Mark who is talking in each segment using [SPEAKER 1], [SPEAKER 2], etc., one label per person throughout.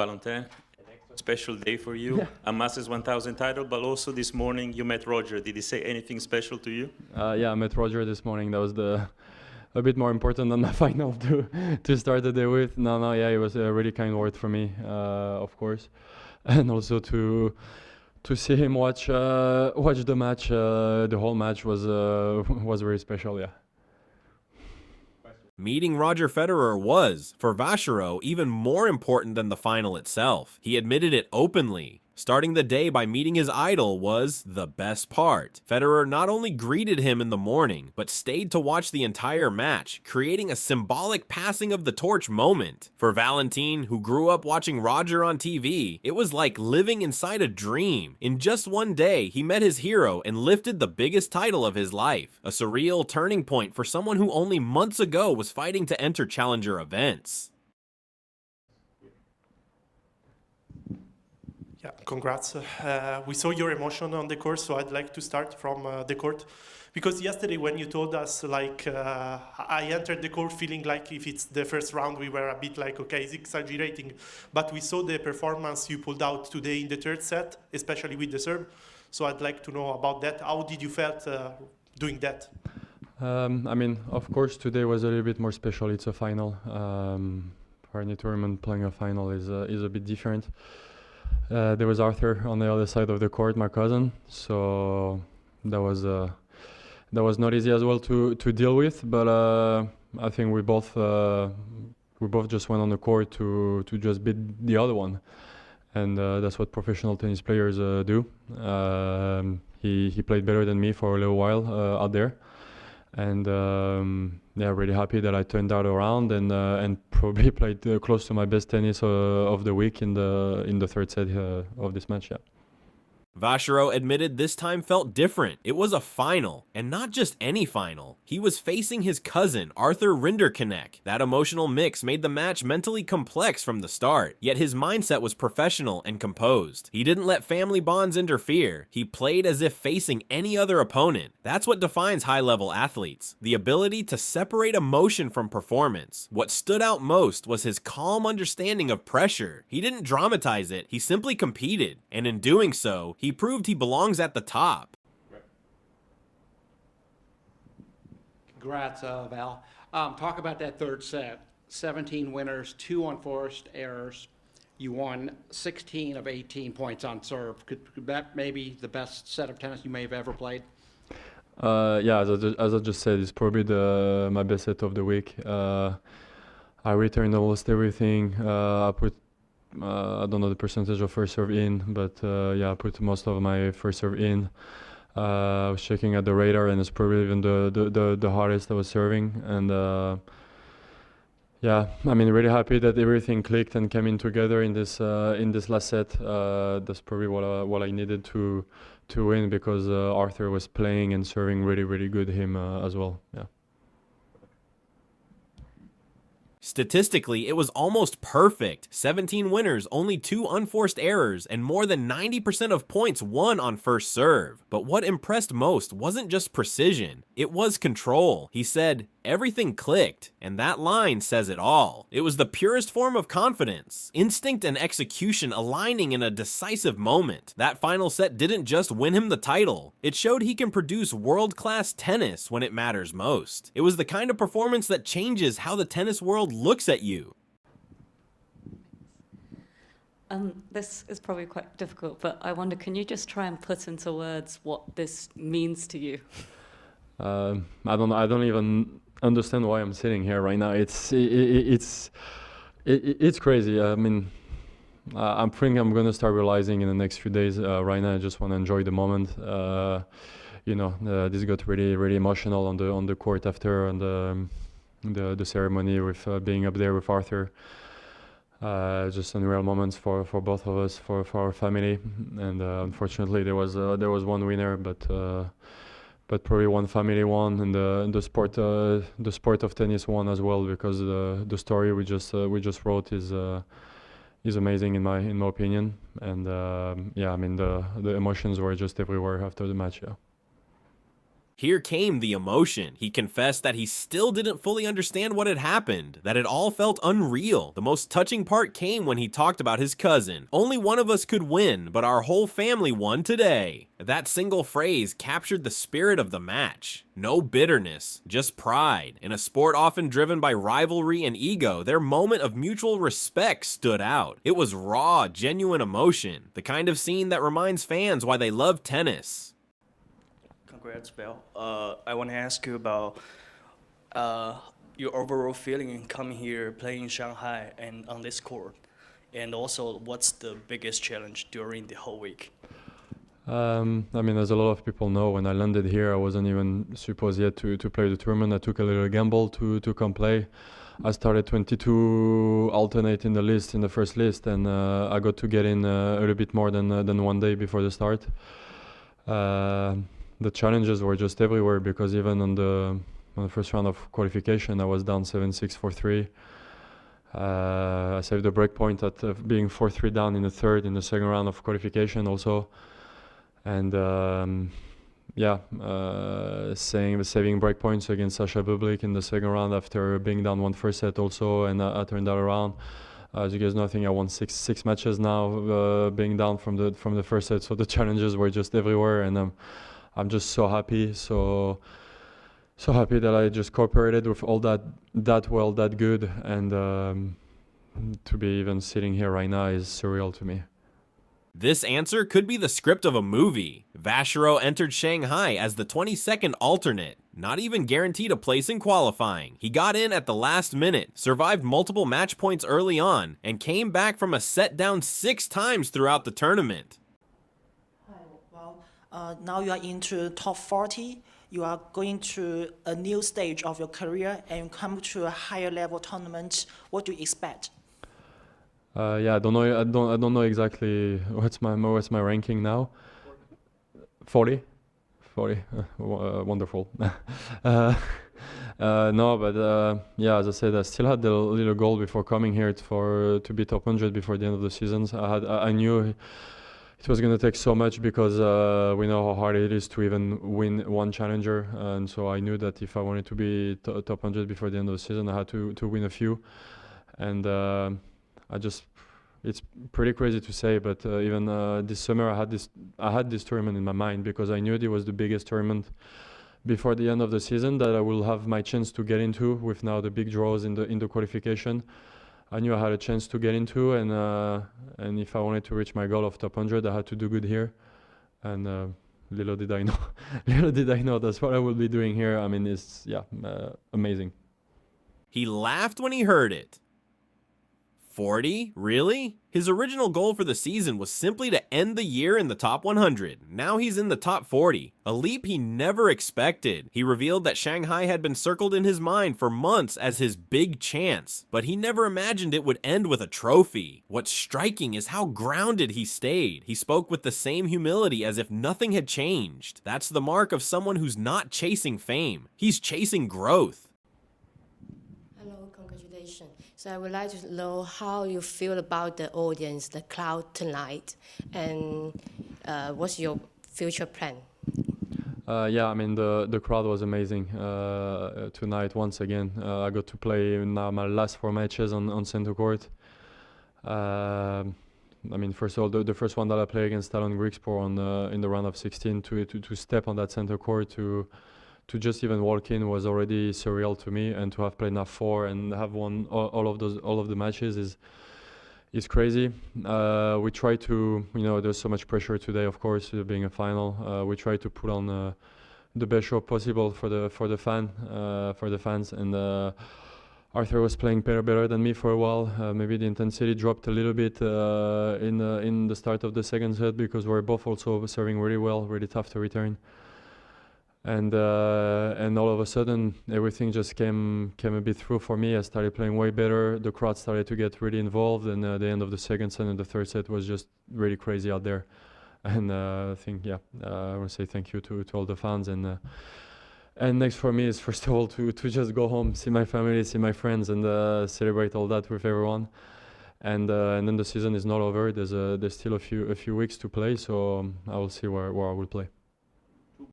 [SPEAKER 1] Valentin. Special day for you, yeah. A Masters 1000 title, but also this morning you met Roger. Did he say anything special to you?
[SPEAKER 2] Yeah, I met Roger this morning. That was a bit more important than the final to start the day with. No, yeah, it was a really kind word for me, of course, and also to see him watch the match. The whole match was very special. Yeah.
[SPEAKER 3] Meeting Roger Federer was, for Vacherot, even more important than the final itself. He admitted it openly. Starting the day by meeting his idol was the best part. Federer not only greeted him in the morning, but stayed to watch the entire match, creating a symbolic passing of the torch moment. For Valentin, who grew up watching Roger on TV, it was like living inside a dream. In just one day, he met his hero and lifted the biggest title of his life. A surreal turning point for someone who only months ago was fighting to enter challenger events.
[SPEAKER 4] Yeah, congrats. We saw your emotion on the court, so I'd like to start from the court. Because yesterday when you told us, like, I entered the court feeling like if it's the first round, we were a bit like, okay, he's exaggerating. But we saw the performance you pulled out today in the third set, especially with the serve. So I'd like to know about that. How did you felt doing that?
[SPEAKER 2] I mean, of course, today was a little bit more special. It's a final. For any tournament, playing a final is a bit different. There was Arthur on the other side of the court, my cousin. So that was not easy as well to deal with. But I think we both just went on the court to just beat the other one, and that's what professional tennis players do. He played better than me for a little while out there, and yeah, really happy that I turned that around and probably played close to my best tennis of the week in the third set of this match. Yeah.
[SPEAKER 3] Vacherot admitted this time felt different. It was a final, and not just any final. He was facing his cousin, Arthur Rinderknecht. That emotional mix made the match mentally complex from the start, yet his mindset was professional and composed. He didn't let family bonds interfere. He played as if facing any other opponent. That's what defines high-level athletes, the ability to separate emotion from performance. What stood out most was his calm understanding of pressure. He didn't dramatize it, he simply competed, and in doing so, he proved he belongs at the top.
[SPEAKER 5] Congrats, Val. Talk about that third set. 17 winners, 2 unforced errors. You won 16 of 18 points on serve. Could that maybe the best set of tennis you may have ever played?
[SPEAKER 2] Yeah, as I just said, it's probably my best set of the week. I returned almost everything. I put I don't know the percentage of first serve in, but yeah, I put most of my first serve in. I was checking at the radar, and it's probably even the hardest I was serving. And yeah, I mean, really happy that everything clicked and came in together in this last set. That's probably what I needed to win, because Arthur was playing and serving really good him as well. Yeah.
[SPEAKER 3] Statistically, it was almost perfect. 17 winners, only 2 unforced errors, and more than 90% of points won on first serve. But what impressed most wasn't just precision, it was control. He said, "Everything clicked," and that line says it all. It was the purest form of confidence, instinct and execution aligning in a decisive moment. That final set didn't just win him the title, it showed he can produce world-class tennis when it matters most. It was the kind of performance that changes how the tennis world looks at you.
[SPEAKER 6] This is probably quite difficult, but I wonder, can you just try and put into words what this means to you?
[SPEAKER 2] I don't even understand why I'm sitting here right now. It's crazy. I mean, I'm thinking I'm gonna start realizing in the next few days. Right now, I just want to enjoy the moment. You know, this got really emotional on the court after, and the ceremony with being up there with Arthur. Just unreal moments for both of us, for our family, and unfortunately there was one winner, but probably one family won, and the sport of tennis won as well, because the story we just wrote is amazing in my opinion, and yeah, I mean the emotions were just everywhere after the match. Yeah.
[SPEAKER 3] Here came the emotion. He confessed that he still didn't fully understand what had happened, that it all felt unreal. The most touching part came when he talked about his cousin. Only one of us could win, but our whole family won today. That single phrase captured the spirit of the match. No bitterness, just pride. In a sport often driven by rivalry and ego, their moment of mutual respect stood out. It was raw, genuine emotion, the kind of scene that reminds fans why they love tennis.
[SPEAKER 7] Congrats, Bill. I want to ask you about your overall feeling in coming here, playing in Shanghai and on this court, and also what's the biggest challenge during the whole week?
[SPEAKER 2] I mean, as a lot of people know, when I landed here, I wasn't even supposed yet to play the tournament. I took a little gamble to come play. I started 22 alternate in the list, in the first list, and I got to get in a little bit more than 1 day before the start. The challenges were just everywhere because even on the first round of qualification, I was down 7-6, 4-3. I saved the break point at being 4-3 down in the third in the second round of qualification also. And saving break points against Sasha Bublik in the second round after being down 1 first set also, and I turned that around. As you guys know, I think I won six matches now, being down from the first set. So the challenges were just everywhere, and I'm just so happy, so happy that I just cooperated with all that well, that good, and to be even sitting here right now is surreal to me.
[SPEAKER 3] This answer could be the script of a movie. Vacherot entered Shanghai as the 22nd alternate, not even guaranteed a place in qualifying. He got in at the last minute, survived multiple match points early on, and came back from a set down 6 times throughout the tournament.
[SPEAKER 8] Now you are into top 40. You are going to a new stage of your career and come to a higher level tournament. What do you expect?
[SPEAKER 2] I don't know exactly what's my ranking now. 40. Wonderful. No, but as I said, I still had the little goal before coming here to be top 100 before the end of the season. I knew it was going to take so much because we know how hard it is to even win one challenger, and so I knew that if I wanted to be top 100 before the end of the season, I had to win a few. And it's pretty crazy to say, but even this summer I had this tournament in my mind because I knew it was the biggest tournament before the end of the season that I will have my chance to get into with now the big draws in the qualification. I knew I had a chance to get into, and if I wanted to reach my goal of top 100, I had to do good here. And little did I know that's what I will be doing here. I mean, it's amazing.
[SPEAKER 3] He laughed when he heard it. 40? Really? His original goal for the season was simply to end the year in the top 100. Now he's in the top 40, a leap he never expected. He revealed that Shanghai had been circled in his mind for months as his big chance, but he never imagined it would end with a trophy. What's striking is how grounded he stayed. He spoke with the same humility as if nothing had changed. That's the mark of someone who's not chasing fame. He's chasing growth.
[SPEAKER 9] So I would like to know how you feel about the audience, the crowd tonight, and what's your future plan?
[SPEAKER 2] I mean, the crowd was amazing tonight once again. I got to play now my last 4 matches on center court. I mean, first of all, the first one that I played against Talon Grigspor in the round of 16, to step on that center court, to just even walk in was already surreal to me, and to have played now 4 and have won all of the matches is crazy. We try to, there's so much pressure today, of course, being a final. We try to put on the best show possible for the fans, and Arthur was playing better than me for a while. Maybe the intensity dropped a little bit in the start of the second set because we're both also serving really well, really tough to return. And all of a sudden, everything just came a bit through for me. I started playing way better. The crowd started to get really involved, and the end of the second set and the third set was just really crazy out there. And I think, I want to say thank you to all the fans. And next for me is, first of all, to just go home, see my family, see my friends, and celebrate all that with everyone. And then the season is not over. There's still a few weeks to play, so I will see where I will play.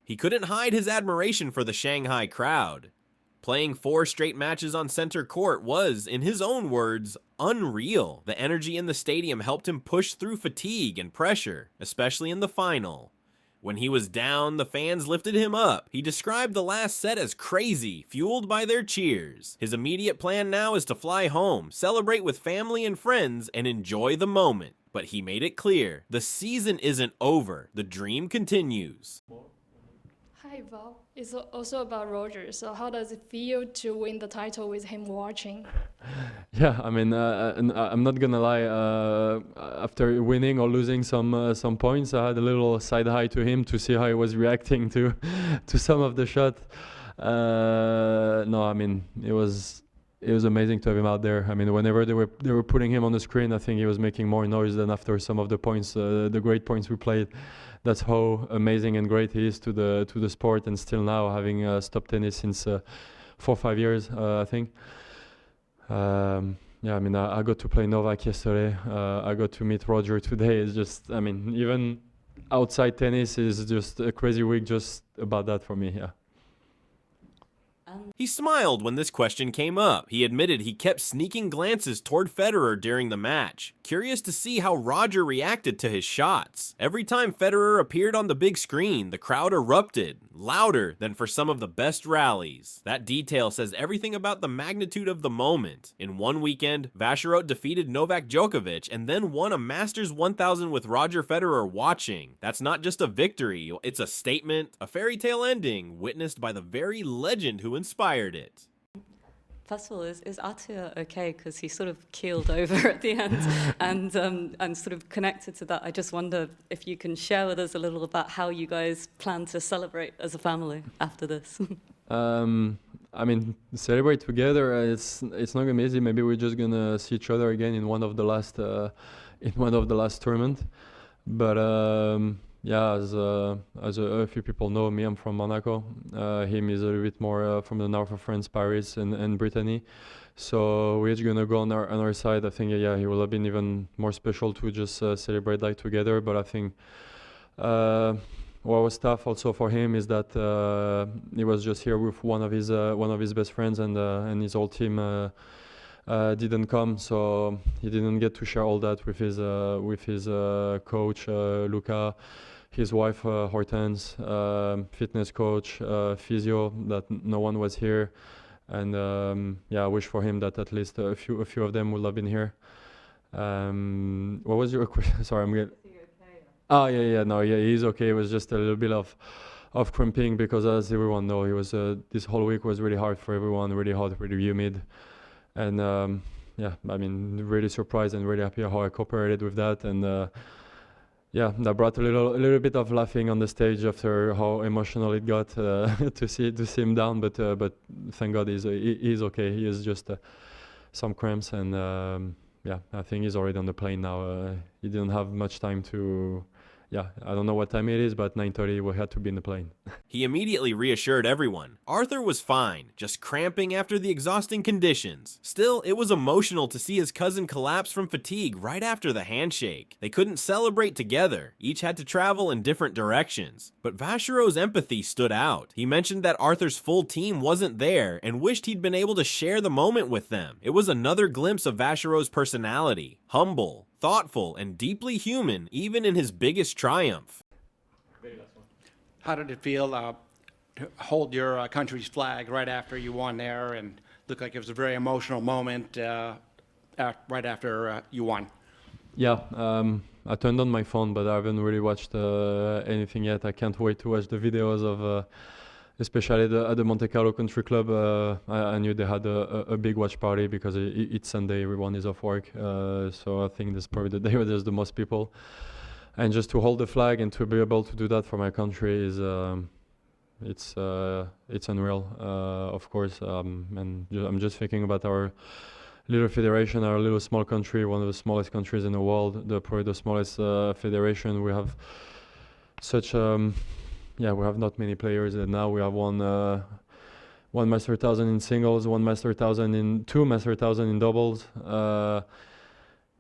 [SPEAKER 3] He couldn't hide his admiration for the Shanghai crowd. Playing 4 straight matches on center court was, in his own words, unreal. The energy in the stadium helped him push through fatigue and pressure, especially in the final. When he was down, the fans lifted him up. He described the last set as crazy, fueled by their cheers. His immediate plan now is to fly home, celebrate with family and friends, and enjoy the moment. But he made it clear, the season isn't over. The dream continues.
[SPEAKER 10] Hi, Val. It's also about Roger. So how does it feel to win the title with him watching?
[SPEAKER 2] Yeah, I mean, I'm not gonna lie. After winning or losing some points, I had a little side eye to him to see how he was reacting to some of the shots. No, I mean, it was amazing to have him out there. I mean, whenever they were putting him on the screen, I think he was making more noise than after some of the points, the great points we played. That's how amazing and great he is to the sport, and still now having stopped tennis since 4 or 5 years, I think. Yeah, I mean, I got to play Novak yesterday. I got to meet Roger today. It's just, I mean, even outside tennis is just a crazy week just about that for me. Yeah.
[SPEAKER 3] He smiled when this question came up. He admitted he kept sneaking glances toward Federer during the match, curious to see how Roger reacted to his shots. Every time Federer appeared on the big screen, the crowd erupted, louder than for some of the best rallies. That detail says everything about the magnitude of the moment. In one weekend, Vacherot defeated Novak Djokovic and then won a Masters 1000 with Roger Federer watching. That's not just a victory, it's a statement, a fairy tale ending witnessed by the very legend who inspired it.
[SPEAKER 6] First of all, is Arthur okay? Because he sort of keeled over at the end, and sort of connected to that. I just wonder if you can share with us a little about how you guys plan to celebrate as a family after this.
[SPEAKER 2] I mean, celebrate together. It's not gonna be easy. Maybe we're just gonna see each other again in one of the last tournament. But yeah, as a few people know me, I'm from Monaco. Him is a little bit more from the north of France, Paris and Brittany. So we're just gonna go on our side. I think yeah, he will have been even more special to just celebrate that together. But I think what was tough also for him is that he was just here with one of his best friends, and his whole team didn't come, so he didn't get to share all that with his coach Luca, his wife Hortense, fitness coach, physio. That no one was here, and yeah, I wish for him that at least a few of them would have been here. What was your question? Sorry, I'm getting. Oh yeah, no, yeah, he's okay. It was just a little bit of cramping because, as everyone knows, he was this whole week was really hard for everyone, really hot, really humid, and yeah, I mean, really surprised and really happy how I cooperated with that, and yeah, that brought a little bit of laughing on the stage after how emotional it got to see him down, but thank God he's okay. He has just some cramps, and yeah, I think he's already on the plane now. He didn't have much time to. Yeah, I don't know what time it is, but 9:30 we had to be in the plane.
[SPEAKER 3] He immediately reassured everyone. Arthur was fine, just cramping after the exhausting conditions. Still, it was emotional to see his cousin collapse from fatigue right after the handshake. They couldn't celebrate together. Each had to travel in different directions. But Vacherot's empathy stood out. He mentioned that Arthur's full team wasn't there and wished he'd been able to share the moment with them. It was another glimpse of Vacherot's personality. Humble, thoughtful, and deeply human, even in his biggest triumph.
[SPEAKER 5] How did it feel to hold your country's flag right after you won there, and looked like it was a very emotional moment right after you won?
[SPEAKER 2] Yeah, I turned on my phone, but I haven't really watched anything yet. I can't wait to watch the videos of, especially at the Monte Carlo Country Club. I knew they had a big watch party because it's Sunday, everyone is off work. So I think that's probably the day where there's the most people. And just to hold the flag and to be able to do that for my country is, it's unreal, of course. And I'm just thinking about our little federation, our little small country, one of the smallest countries in the world, probably the smallest federation. We have such, yeah, we have not many players, and now we have one Master 1000 in singles, two Master 1000 in doubles,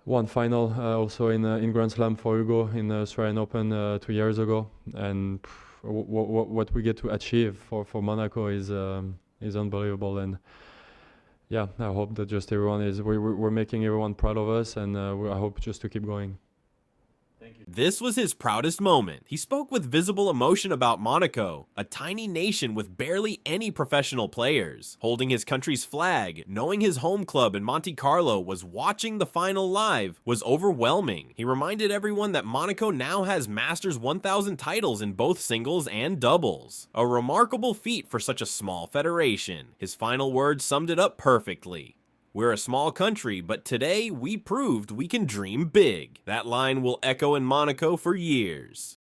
[SPEAKER 2] one final also in Grand Slam for Hugo in Australian Open 2 years ago, and what we get to achieve for Monaco is unbelievable. And yeah, I hope that just everyone we're making everyone proud of us, and I hope just to keep going.
[SPEAKER 3] This was his proudest moment. He spoke with visible emotion about Monaco, a tiny nation with barely any professional players. Holding his country's flag, knowing his home club in Monte Carlo was watching the final live was overwhelming. He reminded everyone that Monaco now has Masters 1000 titles in both singles and doubles. A remarkable feat for such a small federation. His final words summed it up perfectly. We're a small country, but today we proved we can dream big. That line will echo in Monaco for years.